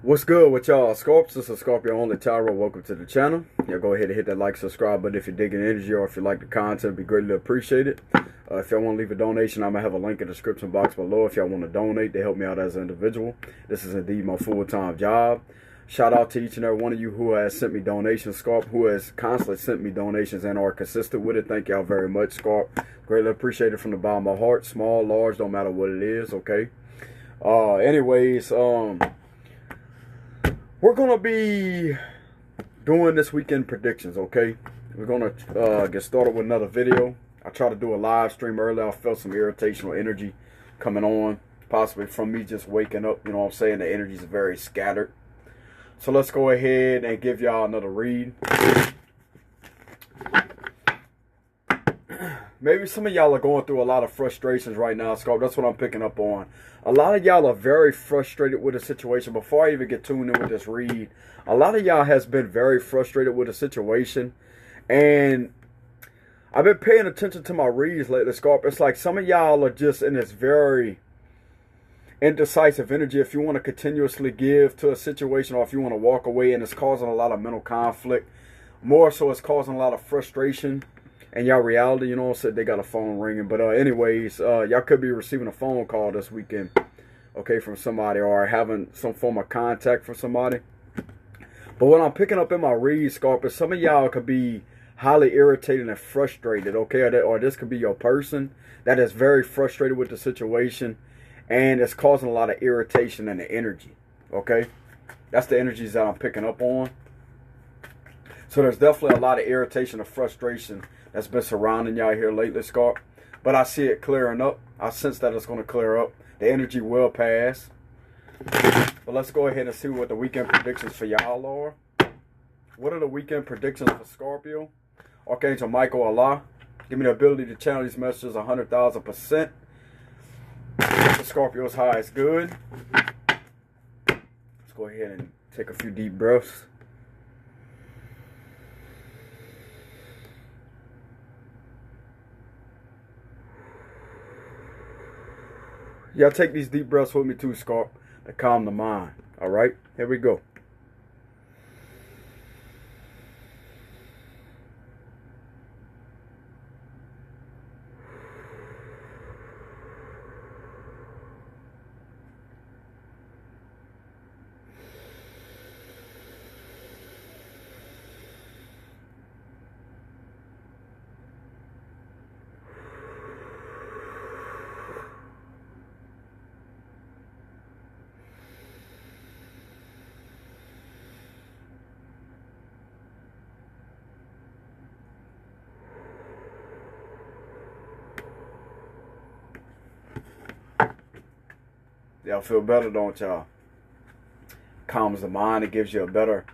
What's good with y'all? Scorps, this is Scorpio only Tyro. Welcome to the channel. Yeah, go ahead and hit that like, subscribe button if you're digging energy or if you like the content. It'd be greatly appreciated. If y'all want to leave a donation, I'm going to have a link in the description box below if y'all want to donate to help me out as an individual. This is indeed my full-time job. Shout out to each and every one of you who has sent me donations, Scorp, who has constantly sent me donations and are consistent with it. Thank y'all very much, Scorp. Greatly appreciated from the bottom of my heart. Small, large, don't matter what it is, okay? We're going to be doing this weekend predictions, okay? We're going to get started with another video. I tried to do a live stream earlier. I felt some irritational energy coming on, possibly from me just waking up. You know what I'm saying? The energy is very scattered. So let's go ahead and give y'all another read. Maybe some of y'all are going through a lot of frustrations right now, Scope. That's what I'm picking up on. A lot of y'all are very frustrated with the situation. Before I even get tuned in with this read, a lot of y'all has been very frustrated with the situation. And I've been paying attention to my reads lately, Scope. It's like some of y'all are just in this very indecisive energy. If you want to continuously give to a situation or if you want to walk away, and it's causing a lot of mental conflict. More so, it's causing a lot of frustration. And y'all reality, you know, said they got a phone ringing. But anyways, y'all could be receiving a phone call this weekend, okay, from somebody, or having some form of contact from somebody. But what I'm picking up in my read, Scarp, is some of y'all could be highly irritated and frustrated, okay? Or this could be your person that is very frustrated with the situation, and it's causing a lot of irritation in the energy, okay? That's the energies that I'm picking up on. So there's definitely a lot of irritation and frustration that's been surrounding y'all here lately, Scarp. But I see it clearing up. I sense that it's going to clear up. The energy will pass. But let's go ahead and see what the weekend predictions for y'all are. What are the weekend predictions for Scorpio? Archangel Michael, Allah, give me the ability to channel these messages 100,000%. The Scorpio's highest good. Let's go ahead and take a few deep breaths. Y'all take these deep breaths with me too, Scarp, to calm the mind. All right, here we go. Y'all feel better, don't y'all? Calms the mind. It gives you a better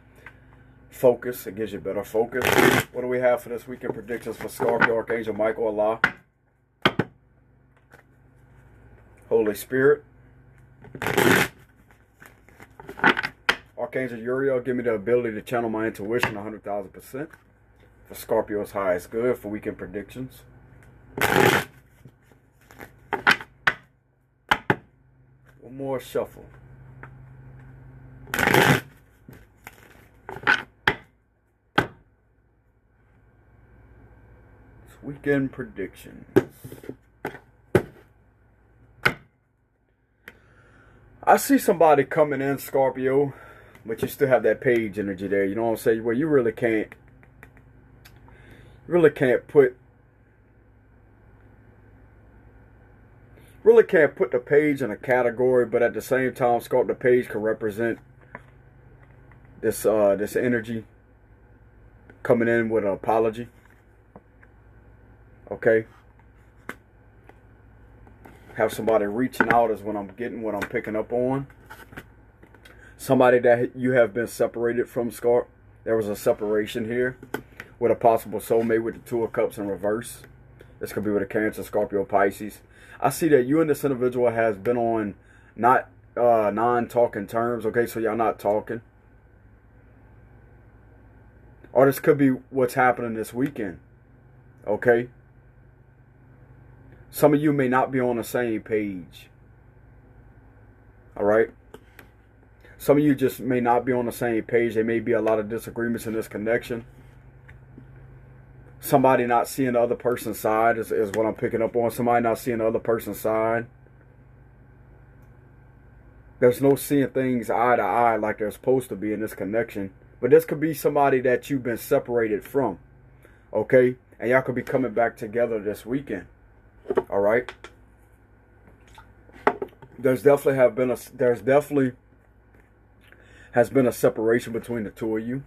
focus. It gives you better focus. What do we have for this weekend predictions for Scorpio, Archangel Michael, Allah, Holy Spirit, Archangel Uriel, give me the ability to channel my intuition 100,000%. For Scorpio's highest good for weekend predictions. One more shuffle. It's weekend predictions. I see somebody coming in, Scorpio, but you still have that page energy there. You know what I'm saying? Where you really can't put the page in a category, but at the same time, Scorp, the page can represent this this energy coming in with an apology. Okay. Have somebody reaching out is what I'm picking up on. Somebody that you have been separated from, Scorp. There was a separation here with a possible soulmate with the Two of Cups in reverse. This could be with a Cancer, Scorpio, Pisces. I see that you and this individual has been on not non-talking terms, okay? So y'all not talking. Or this could be what's happening this weekend, okay? Some of you may not be on the same page. All right? Some of you just may not be on the same page. There may be a lot of disagreements in this connection. Somebody not seeing the other person's side is what I'm picking up on. Somebody not seeing the other person's side. There's no seeing things eye to eye like they're supposed to be in this connection. But this could be somebody that you've been separated from. Okay? And y'all could be coming back together this weekend. Alright? There's definitely has been a separation between the two of you.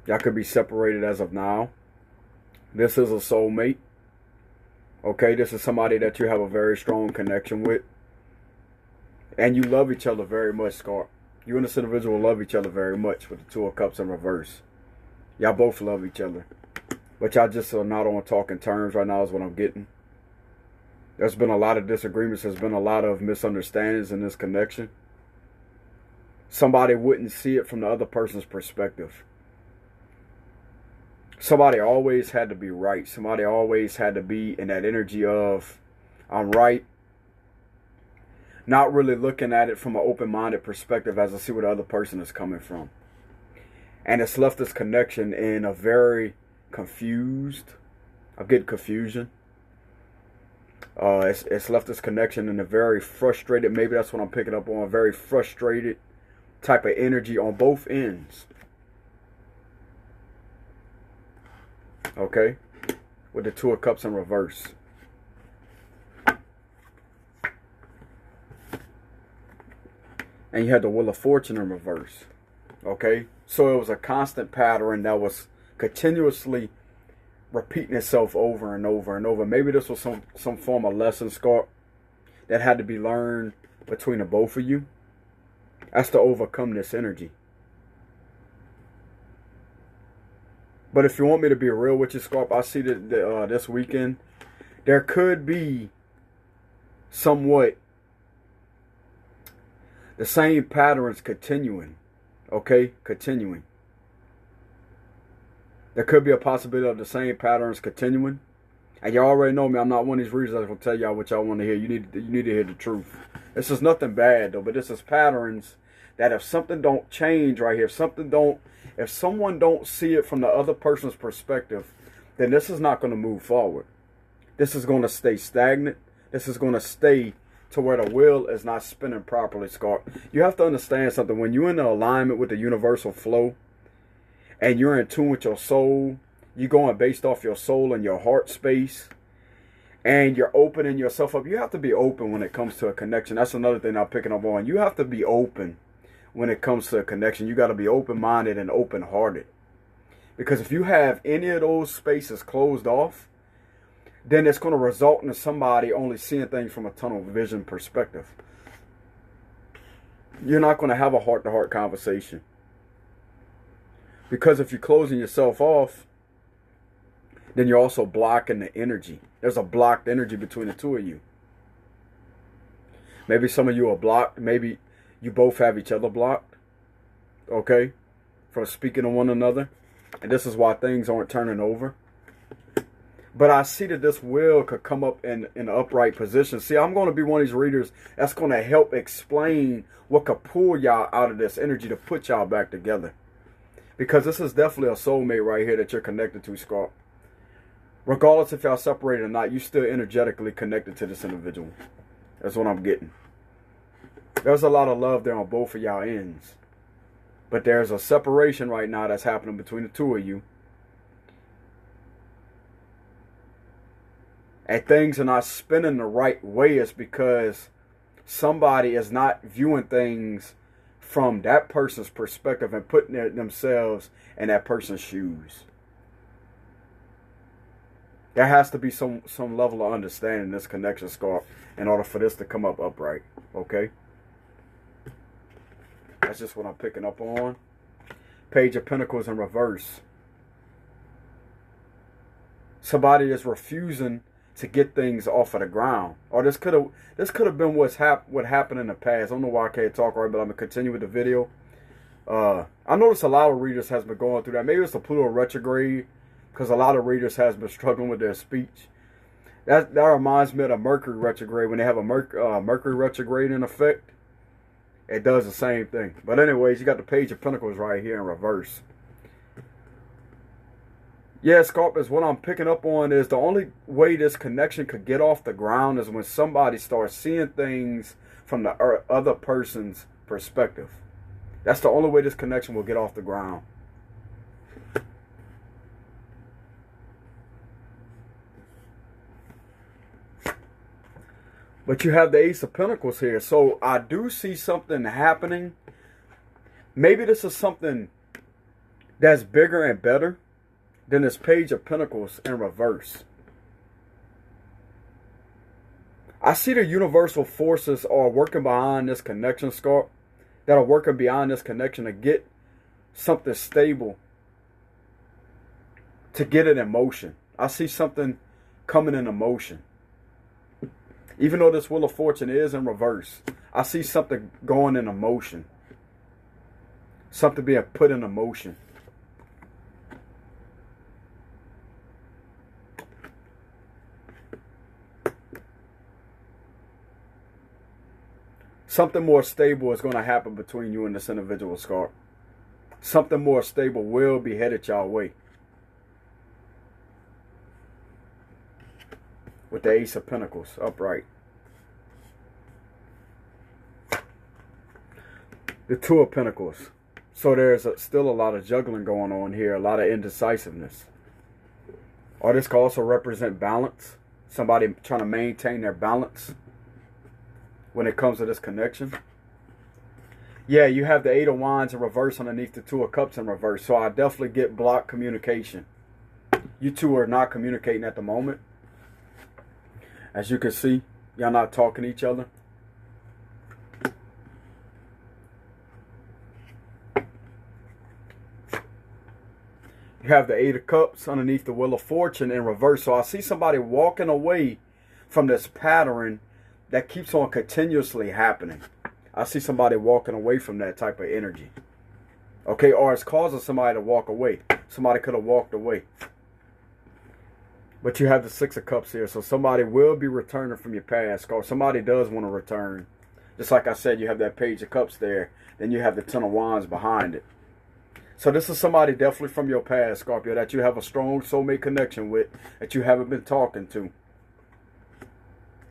Y'all could be separated as of now. This is a soulmate. Okay? This is somebody that you have a very strong connection with. And you love each other very much, Scorp. You and this individual love each other very much with the Two of Cups in reverse. Y'all both love each other. But y'all just are not on talking terms right now is what I'm getting. There's been a lot of disagreements. There's been a lot of misunderstandings in this connection. Somebody wouldn't see it from the other person's perspective. Somebody always had to be right. Somebody always had to be in that energy of, I'm right. Not really looking at it from an open-minded perspective as to see where the other person is coming from. And it's left this connection in a very confused. I'm getting confusion. It's left this connection in a very frustrated, maybe that's what I'm picking up on, a very frustrated type of energy on both ends. Okay? With the Two of Cups in reverse. And you had the Wheel of Fortune in reverse. Okay? So it was a constant pattern that was continuously repeating itself over and over and over. Maybe this was some form of lesson, Scorp, that had to be learned between the both of you. That's to overcome this energy. But if you want me to be real with you, Scorp, I see that this weekend, there could be somewhat the same patterns continuing. Okay? Continuing. There could be a possibility of the same patterns continuing. And you already know me. I'm not one of these readers that's going to tell y'all what y'all want to hear. You need to hear the truth. This is nothing bad, though. But this is patterns that if something don't change right here, if someone don't see it from the other person's perspective, then this is not going to move forward. This is going to stay stagnant. This is going to stay to where the wheel is not spinning properly, Scorp. You have to understand something. When you're in the alignment with the universal flow and you're in tune with your soul, you're going based off your soul and your heart space, and you're opening yourself up. You have to be open when it comes to a connection. That's another thing I'm picking up on. You have to be open when it comes to a connection. You got to be open-minded and open-hearted. Because if you have any of those spaces closed off, then it's going to result in somebody only seeing things from a tunnel vision perspective. You're not going to have a heart-to-heart conversation. Because if you're closing yourself off, then you're also blocking the energy. There's a blocked energy between the two of you. Maybe some of you are blocked. Maybe you both have each other blocked. Okay? From speaking to one another. And this is why things aren't turning over. But I see that this wheel could come up in an upright position. See, I'm going to be one of these readers that's going to help explain what could pull y'all out of this energy to put y'all back together. Because this is definitely a soulmate right here that you're connected to, Scorp. Regardless if y'all separated or not, you're still energetically connected to this individual. That's what I'm getting. There's a lot of love there on both of y'all ends. But there's a separation right now that's happening between the two of you. And things are not spinning the right way. It's because somebody is not viewing things from that person's perspective and putting themselves in that person's shoes. There has to be some level of understanding in this connection, Scorp, in order for this to come up upright. Okay? That's just what I'm picking up on. Page of Pentacles in reverse. Somebody is refusing to get things off of the ground. Or this could have been what happened in the past. I don't know why I can't talk right, but I'm going to continue with the video. I noticed a lot of readers has been going through that. Maybe it's the Pluto retrograde, because a lot of readers has been struggling with their speech. That reminds me of the Mercury retrograde. When they have a Mercury retrograde in effect, it does the same thing. But anyways, you got the Page of Pentacles right here in reverse. Yeah, Scorpios, what I'm picking up on is the only way this connection could get off the ground is when somebody starts seeing things from the other person's perspective. That's the only way this connection will get off the ground. But you have the Ace of Pentacles here. So I do see something happening. Maybe this is something that's bigger and better than this Page of Pentacles in reverse. I see the universal forces are working behind this connection, Scorp, that are working beyond this connection to get something stable, to get it in motion. I see something coming in motion. Even though this Wheel of Fortune is in reverse, I see something going in motion. Something being put in motion. Something more stable is going to happen between you and this individual, Scorp. Something more stable will be headed your way. With the Ace of Pentacles upright. The Two of Pentacles. So there's still a lot of juggling going on here. A lot of indecisiveness. Or this could also represent balance. Somebody trying to maintain their balance when it comes to this connection. Yeah, you have the Eight of Wands in reverse underneath the Two of Cups in reverse. So I definitely get blocked communication. You two are not communicating at the moment. As you can see, y'all not talking to each other. You have the Eight of Cups underneath the Wheel of Fortune in reverse. So I see somebody walking away from this pattern that keeps on continuously happening. I see somebody walking away from that type of energy. Okay, or it's causing somebody to walk away. Somebody could have walked away. But you have the Six of Cups here. So somebody will be returning from your past. Or somebody does want to return. Just like I said, you have that Page of Cups there. Then you have the Ten of Wands behind it. So this is somebody definitely from your past, Scorpio, that you have a strong soulmate connection with. That you haven't been talking to.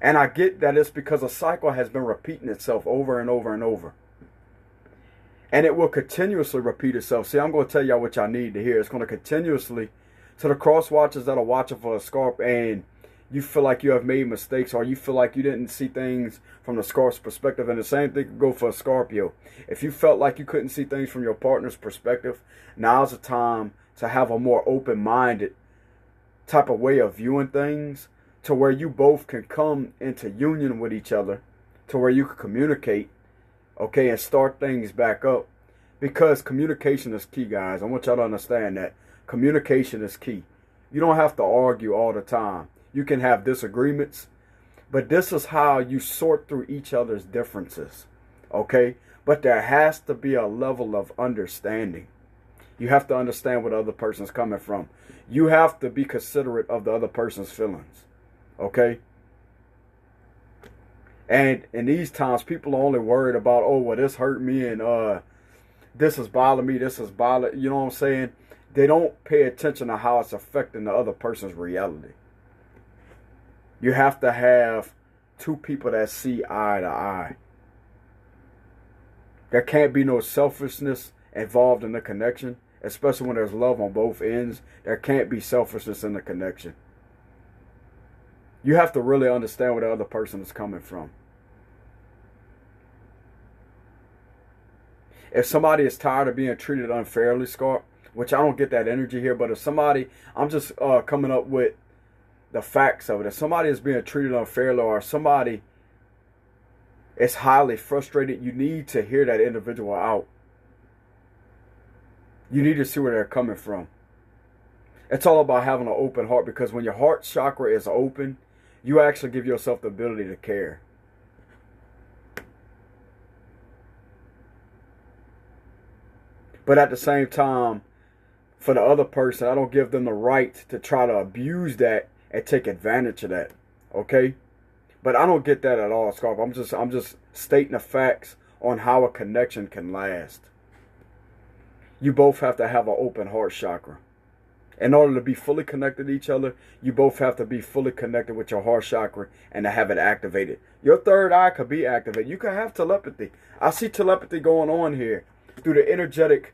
And I get that it's because a cycle has been repeating itself over and over and over. And it will continuously repeat itself. See, I'm going to tell y'all what y'all need to hear. It's going to continuously... To the cross watchers that are watching for a Scorp and you feel like you have made mistakes or you feel like you didn't see things from the Scorp's perspective, and the same thing could go for a Scorpio. If you felt like you couldn't see things from your partner's perspective, now's the time to have a more open-minded type of way of viewing things to where you both can come into union with each other, to where you can communicate, okay, and start things back up. Because communication is key, guys. I want y'all to understand that. Communication is key. You don't have to argue all the time. You can have disagreements, but this is how you sort through each other's differences, okay? But there has to be a level of understanding. You have to understand where the other person's coming from. You have to be considerate of the other person's feelings, okay? And in these times, people are only worried about, oh, well, this hurt me and this is bothering me, this is bothering, you know what I'm saying? They don't pay attention to how it's affecting the other person's reality. You have to have two people that see eye to eye. There can't be no selfishness involved in the connection, especially when there's love on both ends. There can't be selfishness in the connection. You have to really understand where the other person is coming from. If somebody is tired of being treated unfairly, Scorp, which I don't get that energy here, but if somebody, I'm just coming up with the facts of it. If somebody is being treated unfairly or somebody is highly frustrated, you need to hear that individual out. You need to see where they're coming from. It's all about having an open heart, because when your heart chakra is open, you actually give yourself the ability to care. But at the same time, for the other person, I don't give them the right to try to abuse that and take advantage of that. Okay? But I don't get that at all, Scarp. I'm just stating the facts on how a connection can last. You both have to have an open heart chakra. In order to be fully connected to each other, you both have to be fully connected with your heart chakra and to have it activated. Your third eye could be activated. You can have telepathy. I see telepathy going on here through the energetic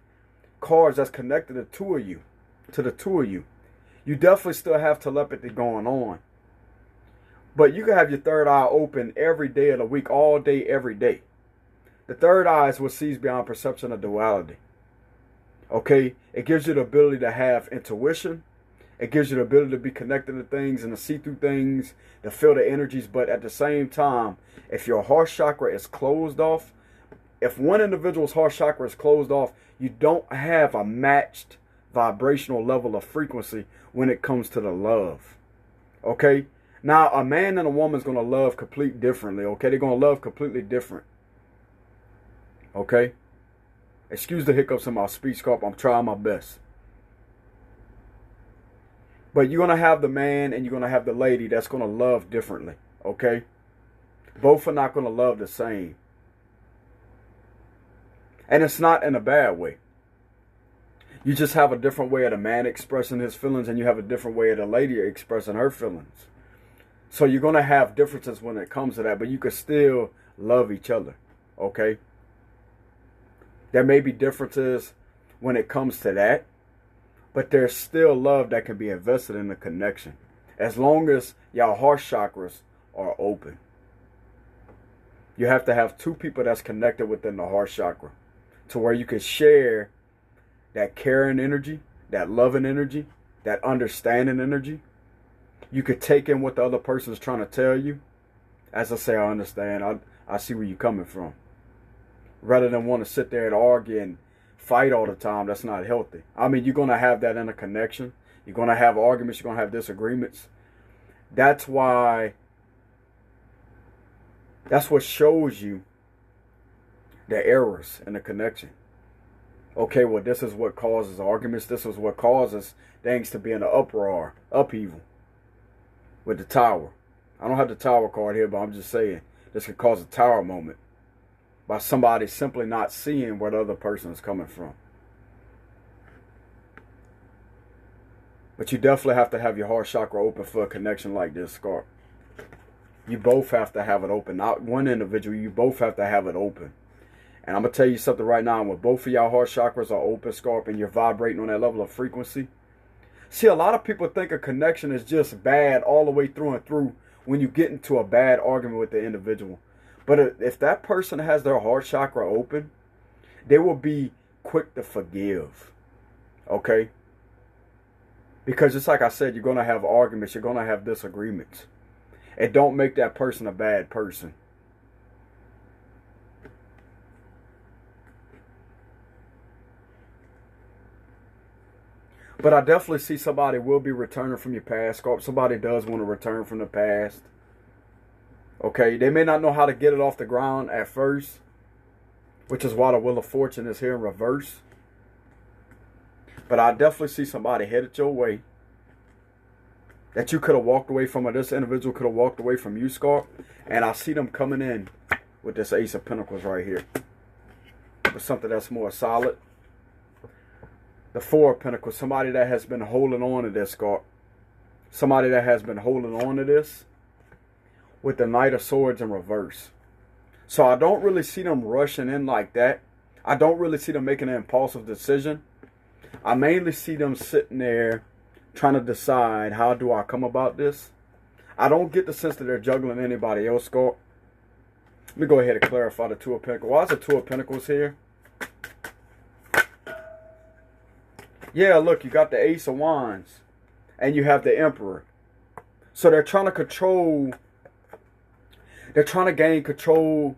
cards that's connected to the two of you. You definitely still have telepathy going on. But you can have your third eye open every day of the week, all day, every day. The third eye is what sees beyond perception of duality. Okay? It gives you the ability to have intuition. It gives you the ability to be connected to things and to see through things, to feel the energies. But at the same time, if your heart chakra is closed off, if one individual's heart chakra is closed off, you don't have a matched vibrational level of frequency when it comes to the love. Okay? Now, a man and a woman is going to love completely differently. Okay? They're going to love completely different. Okay? Excuse the hiccups in my speech, Scorpio. I'm trying my best. But you're going to have the man and you're going to have the lady that's going to love differently. Okay? Both are not going to love the same. And it's not in a bad way. You just have a different way of the man expressing his feelings, and you have a different way of the lady expressing her feelings. So you're going to have differences when it comes to that, but you can still love each other. Okay? There may be differences when it comes to that, but there's still love that can be invested in the connection, as long as y'all heart chakras are open. You have to have two people that's connected within the heart chakra to where you can share that caring energy, that loving energy, that understanding energy. You could take in what the other person is trying to tell you. As I say, I understand. I see where you're coming from. Rather than want to sit there and argue and fight all the time, that's not healthy. I mean, you're going to have that in a connection. You're going to have arguments. You're going to have disagreements. That's what shows you the errors in the connection. Okay, well, this is what causes arguments. This is what causes things to be in an uproar, upheaval with the tower. I don't have the tower card here, but I'm just saying this could cause a tower moment by somebody simply not seeing where the other person is coming from. But you definitely have to have your heart chakra open for a connection like this, Scorp. You both have to have it open. Not one individual, you both have to have it open. And I'm going to tell you something right now. When both of y'all heart chakras are open, Scorp, and you're vibrating on that level of frequency. See, a lot of people think a connection is just bad all the way through and through when you get into a bad argument with the individual. But if that person has their heart chakra open, they will be quick to forgive. Okay? Because just like I said, you're going to have arguments. You're going to have disagreements. It don't make that person a bad person. But I definitely see somebody will be returning from your past, Scorp. Somebody does want to return from the past. Okay, they may not know how to get it off the ground at first, which is why the Wheel of Fortune is here in reverse. But I definitely see somebody headed your way that you could have walked away from, or this individual could have walked away from you, Scorp. And I see them coming in with this Ace of Pentacles right here. With something that's more solid. The Four of Pentacles, somebody that has been holding on to this, Scorp. Somebody that has been holding on to this. With the Knight of Swords in reverse. So I don't really see them rushing in like that. I don't really see them making an impulsive decision. I mainly see them sitting there trying to decide, how do I come about this? I don't get the sense that they're juggling anybody else, Scorp. Let me go ahead and clarify the Two of Pentacles. Why is the Two of Pentacles here? Yeah, look, you got the Ace of Wands. And you have the Emperor. So they're trying to control. They're trying to gain control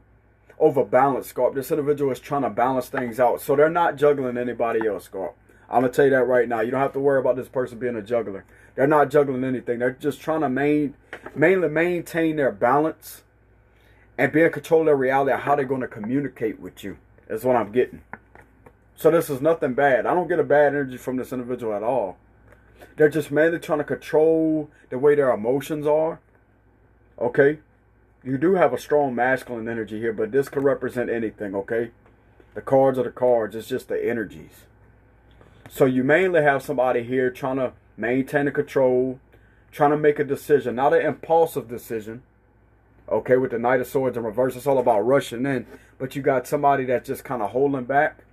over balance, Scorp. This individual is trying to balance things out. So they're not juggling anybody else, Scorp. I'm going to tell you that right now. You don't have to worry about this person being a juggler. They're not juggling anything. They're just trying to mainly maintain their balance and be in control of their reality of how they're going to communicate with you. That's what I'm getting. So this is nothing bad. I don't get a bad energy from this individual at all. They're just mainly trying to control the way their emotions are. Okay? You do have a strong masculine energy here, but this could represent anything, okay? The cards are the cards. It's just the energies. So you mainly have somebody here trying to maintain the control, trying to make a decision, not an impulsive decision. Okay, with the Knight of Swords in reverse, it's all about rushing in. But you got somebody that's just kind of holding back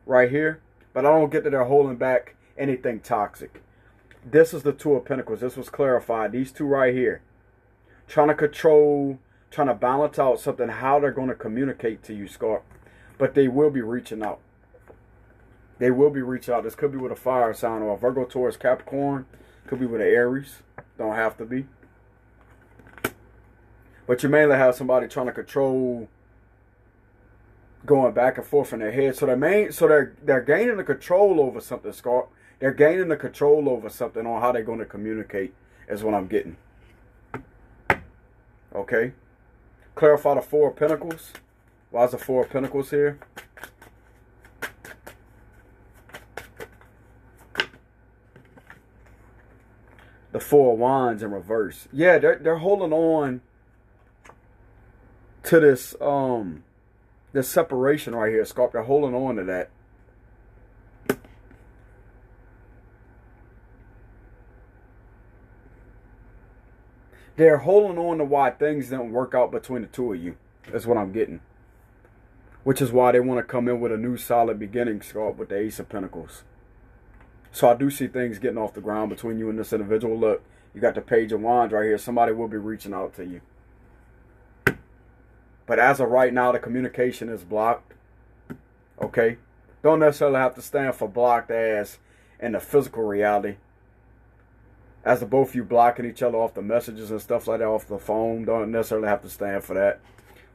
right here. But I don't get that they're holding back anything toxic. This is the Two of Pentacles. This was clarified. These two right here. Trying to control, trying to balance out something, how they're going to communicate to you, Scorp. But they will be reaching out. They will be reaching out. This could be with a fire sign or a Virgo, Taurus, Capricorn. Could be with an Aries. Don't have to be. But you mainly have somebody trying to control, going back and forth in their head. So they're gaining the control over something, Scorp. They're gaining the control over something on how they're going to communicate is what I'm getting. Okay. Clarify the Four of Pentacles. Why is the Four of Pentacles here? The Four of Wands in reverse. Yeah, they're holding on to this this separation right here, Scorp. They're holding on to that. They're holding on to why things didn't work out between the two of you. That's what I'm getting. Which is why they want to come in with a new solid beginning, Scorp, with the Ace of Pentacles. So I do see things getting off the ground between you and this individual. Look, you got the Page of Wands right here. Somebody will be reaching out to you. But as of right now, the communication is blocked. Okay? Don't necessarily have to stand for blocked as in the physical reality. As the both of you blocking each other off the messages and stuff like that off the phone. Don't necessarily have to stand for that.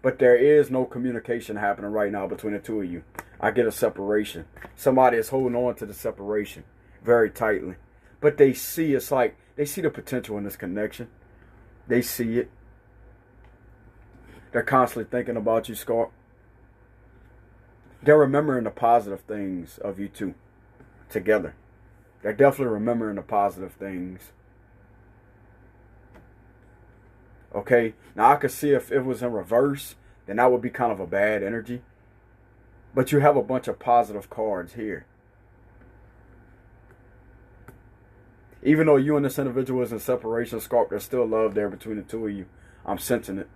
But there is no communication happening right now between the two of you. I get a separation. Somebody is holding on to the separation very tightly. But they see, it's like, they see the potential in this connection. They see it. They're constantly thinking about you, Scorp. They're remembering the positive things of you two together. They're definitely remembering the positive things. Okay, now I could see if it was in reverse, then that would be kind of a bad energy. But you have a bunch of positive cards here. Even though you and this individual is in separation, Scorp, there's still love there between the two of you. I'm sensing it.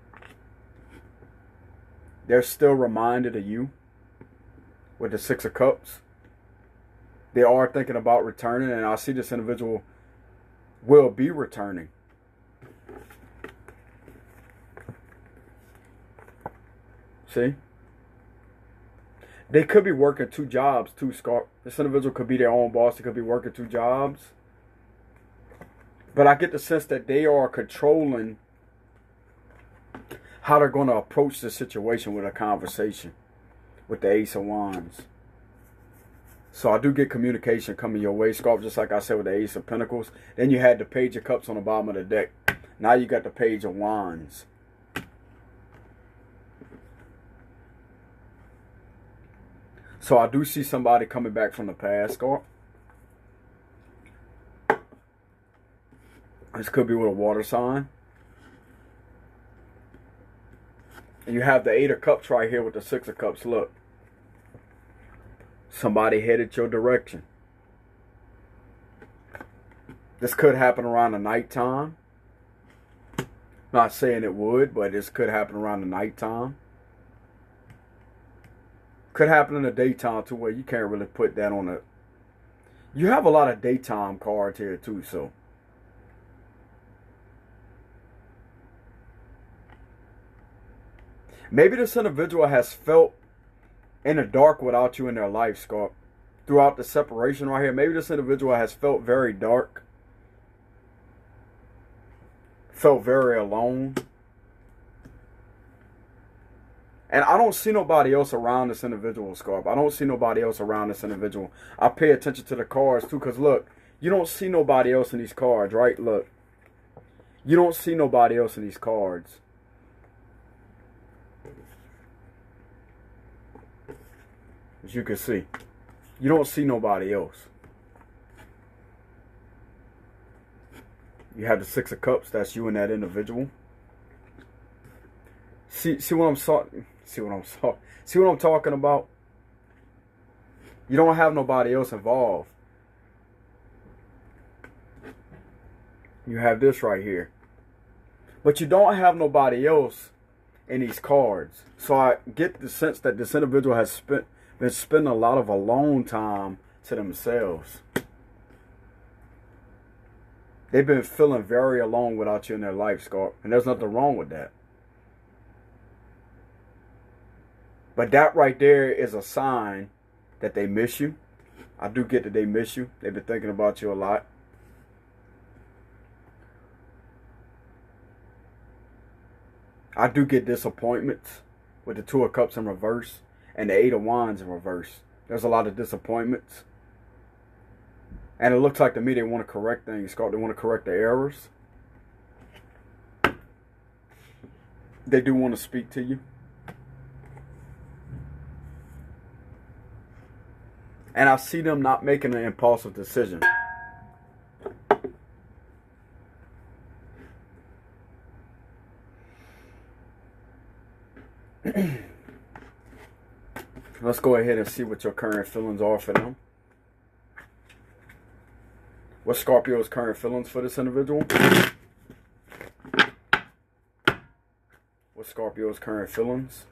They're still reminded of you with the Six of Cups. They are thinking about returning, and I see this individual will be returning. See? They could be working two jobs too, Scorp. This individual could be their own boss. They could be working two jobs. But I get the sense that they are controlling how they're going to approach the situation with a conversation with the Ace of Wands. So I do get communication coming your way, Scorp, just like I said with the Ace of Pentacles. Then you had the Page of Cups on the bottom of the deck. Now you got the Page of Wands. So I do see somebody coming back from the past, Scorp. This could be with a water sign. And you have the Eight of Cups right here with the Six of Cups. Look. Somebody headed your direction. This could happen around the nighttime. Not saying it would, but this could happen around the nighttime. Could happen in the daytime too, where you can't really put that on a... You have a lot of daytime cards here too, so... Maybe this individual has felt in the dark without you in their life, Scorp. Throughout the separation right here, maybe this individual has felt very dark. Felt very alone. And I don't see nobody else around this individual, Scorp. I don't see nobody else around this individual. I pay attention to the cards too, because look, you don't see nobody else in these cards, right? Look. You don't see nobody else in these cards. As you can see, you don't see nobody else. You have the Six of Cups, that's you and that individual. See what I'm see what I'm talking about? You don't have nobody else involved. You have this right here. But you don't have nobody else in these cards. So I get the sense that this individual has been spending a lot of alone time to themselves. They've been feeling very alone without you in their life, Scorp. And there's nothing wrong with that. But that right there is a sign that they miss you. I do get that they miss you. They've been thinking about you a lot. I do get disappointments with the Two of Cups in reverse and the Eight of Wands in reverse. There's a lot of disappointments. And it looks like to me they want to correct things, Scott. They want to correct the errors. They do want to speak to you. And I see them not making an impulsive decision. Let's go ahead and see what your current feelings are for them. What's Scorpio's current feelings for this individual? What's Scorpio's current feelings?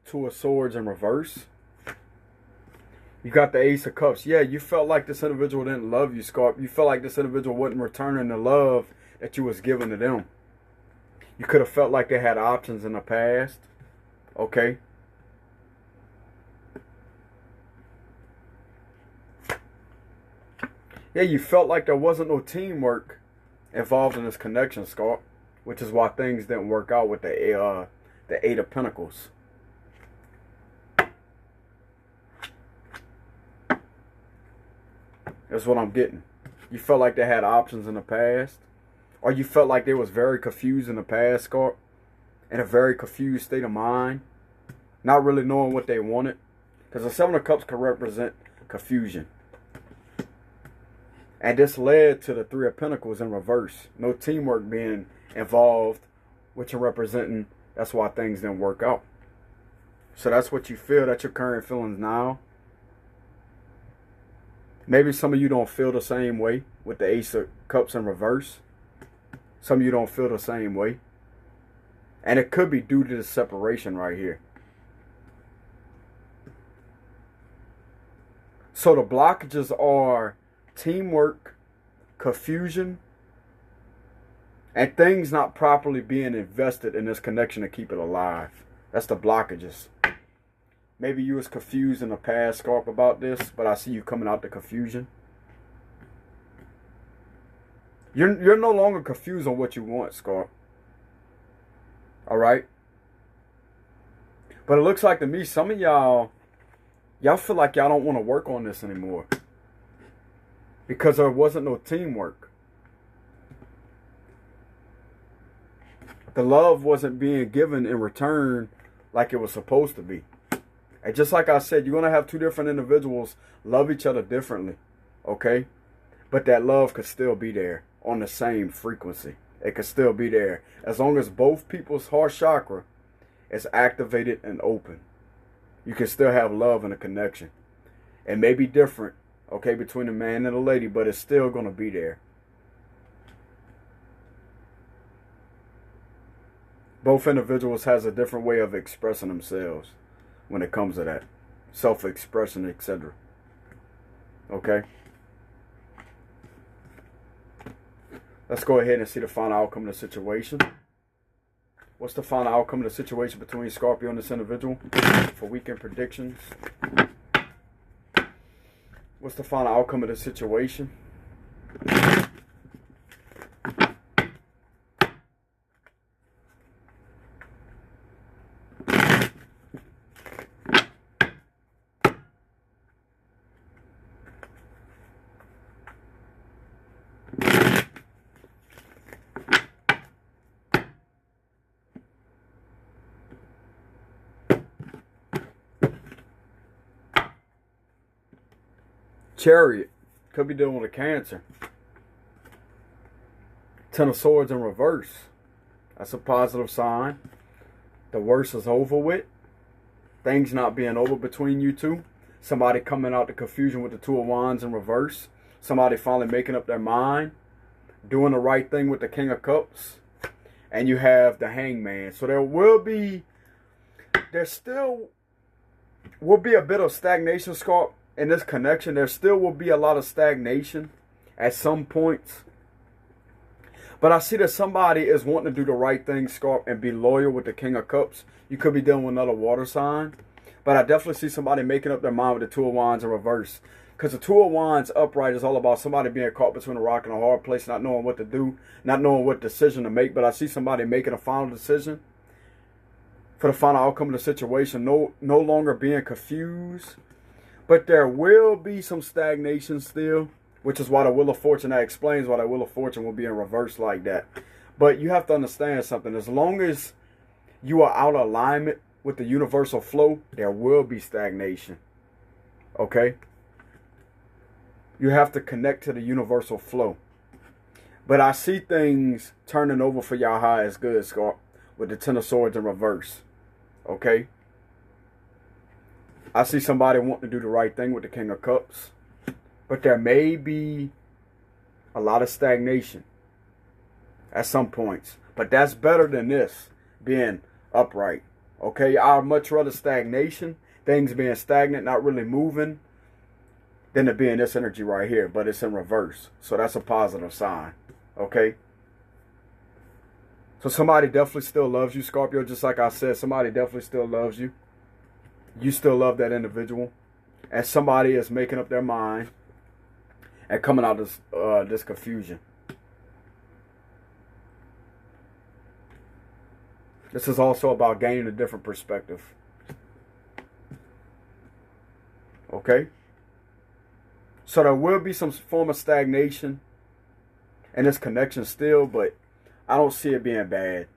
Two of Swords in reverse. You got the Ace of Cups. Yeah, you felt like this individual didn't love you, Scorp. You felt like this individual wasn't returning the love that you was giving to them. You could have felt like they had options in the past. Okay. Yeah, you felt like there wasn't no teamwork involved in this connection, Scorp. Which is why things didn't work out with the Eight of Pentacles. That's what I'm getting. You felt like they had options in the past. Or you felt like they was very confused in the past, Scorp. In a very confused state of mind. Not really knowing what they wanted. Because the Seven of Cups could represent confusion. And this led to the Three of Pentacles in reverse. No teamwork being involved. Which are representing, that's why things didn't work out. So that's what you feel. That's your current feelings now. Maybe some of you don't feel the same way with the Ace of Cups in reverse. Some of you don't feel the same way. And it could be due to the separation right here. So the blockages are teamwork, confusion, and things not properly being invested in this connection to keep it alive. That's the blockages. Maybe you was confused in the past, Scorp, about this, but I see you coming out the confusion. You're no longer confused on what you want, Scorp. Alright? But it looks like to me, some of y'all feel like y'all don't want to work on this anymore. Because there wasn't no teamwork. The love wasn't being given in return like it was supposed to be. And just like I said, you're going to have two different individuals love each other differently. Okay? But that love could still be there on the same frequency. It could still be there. As long as both people's heart chakra is activated and open. You can still have love and a connection. It may be different, okay, between a man and a lady, but it's still going to be there. Both individuals has a different way of expressing themselves. When it comes to that. Self-expression, etc. Okay? Let's go ahead and see the final outcome of the situation. What's the final outcome of the situation between Scorpio and this individual? For weekend predictions. What's the final outcome of the situation? Chariot. Could be dealing with a Cancer. Ten of Swords in reverse. That's a positive sign. The worst is over with. Things not being over between you two. Somebody coming out the confusion with the Two of Wands in reverse. Somebody finally making up their mind. Doing the right thing with the King of Cups. And you have the Hangman. So there still will be a bit of stagnation, Scorp, in this connection. There still will be a lot of stagnation at some points. But I see that somebody is wanting to do the right thing, Scorp, and be loyal with the King of Cups. You could be dealing with another water sign. But I definitely see somebody making up their mind with the Two of Wands in reverse. Because the Two of Wands upright is all about somebody being caught between a rock and a hard place, not knowing what to do, not knowing what decision to make. But I see somebody making a final decision for the final outcome of the situation, no longer being confused. But there will be some stagnation still, which is why the Wheel of Fortune, that explains why the Wheel of Fortune will be in reverse like that. But you have to understand something. As long as you are out of alignment with the universal flow, there will be stagnation. Okay? You have to connect to the universal flow. But I see things turning over for y'all high as good, Scorp, with the Ten of Swords in reverse. Okay? I see somebody wanting to do the right thing with the King of Cups. But there may be a lot of stagnation at some points. But that's better than this being upright. Okay? I'd much rather stagnation, things being stagnant, not really moving, than to be in this energy right here. But it's in reverse. So that's a positive sign. Okay? So somebody definitely still loves you, Scorpio. Just like I said, somebody definitely still loves you. You still love that individual. And somebody is making up their mind and coming out of this confusion. This is also about gaining a different perspective. Okay? So there will be some form of stagnation in this connection still, but I don't see it being bad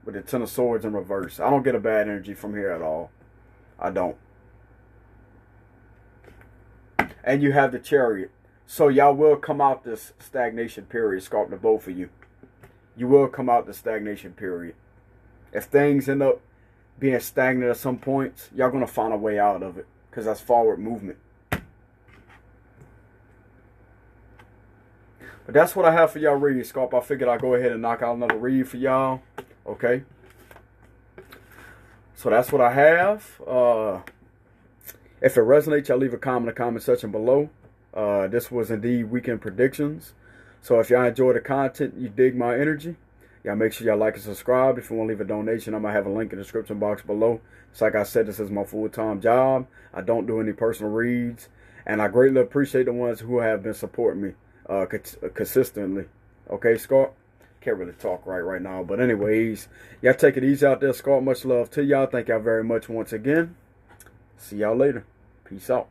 with the Ten of Swords in reverse. I don't get a bad energy from here at all. I don't. And you have the Chariot. So y'all will come out this stagnation period, Scorp, to both of you. You will come out the stagnation period. If things end up being stagnant at some points, y'all going to find a way out of it. Because that's forward movement. But that's what I have for y'all read, Scorp. I figured I'd go ahead and knock out another read for y'all. Okay. So that's what I have. If it resonates, y'all leave a comment in the comment section below. This was indeed weekend predictions. So if y'all enjoy the content, you dig my energy, y'all make sure y'all like and subscribe. If you want to leave a donation, I'm going to have a link in the description box below. It's like I said, this is my full-time job. I don't do any personal reads. And I greatly appreciate the ones who have been supporting me consistently. Okay, Scorp? Can't really talk right now. But anyways, y'all take it easy out there, Scorp. Much love to y'all. Thank y'all very much once again. See y'all later. Peace out.